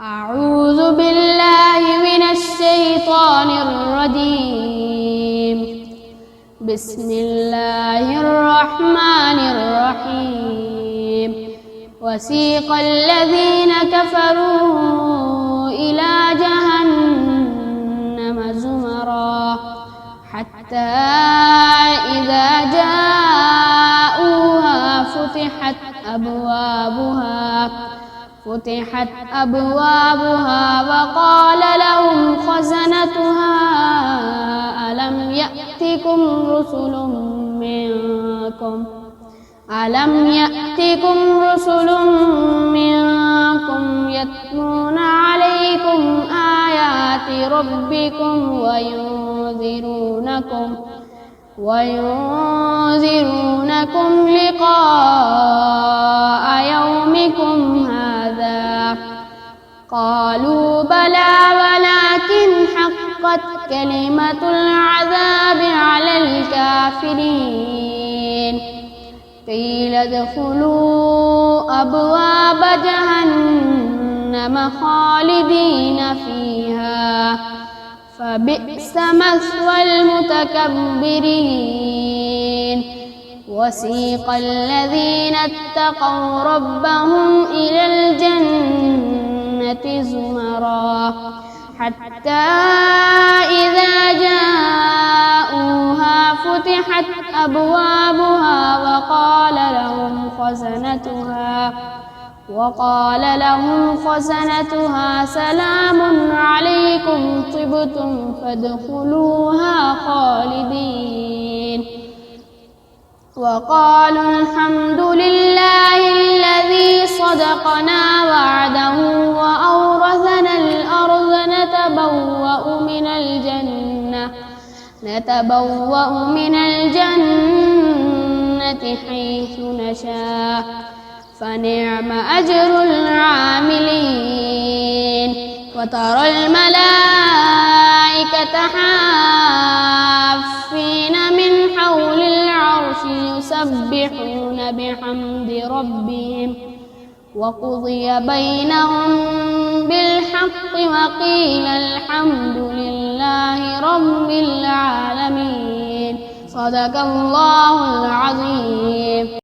أعوذ بالله من الشيطان الرجيم. بسم الله الرحمن الرحيم. وسيق الذين كفروا إلى جهنم زمرا حتى إذا جاءوها فتحت أبوابها وقال لهم خزنتها ألم يأتكم رسل منكم يتلون عليكم آيات ربكم وينذرونكم لقاء يومكم هذا؟ قالوا بلى ولكن حقت كلمة العذاب على الكافرين. قيل ادخلوا أبواب جهنم خالدين فيها فبئس مثوى المتكبرين. وسيق الذين اتقوا ربهم إلى الجنة زمرا حتى إذا جاءوها فتحت أبوابها وقال لهم خزنتها سلام عليكم طبتم فادخلوها خالدين. وقالوا الحمد لله الذي صدقنا وعده وأورثنا الأرض نتبوأ من الجنة حيث نشاء فنعم أجر العاملين. وترى الملائكة حافين من حول العرش يسبحون بحمد ربهم وقضي بينهم بالحق وقيل الحمد لله رب العالمين. صدق الله العظيم.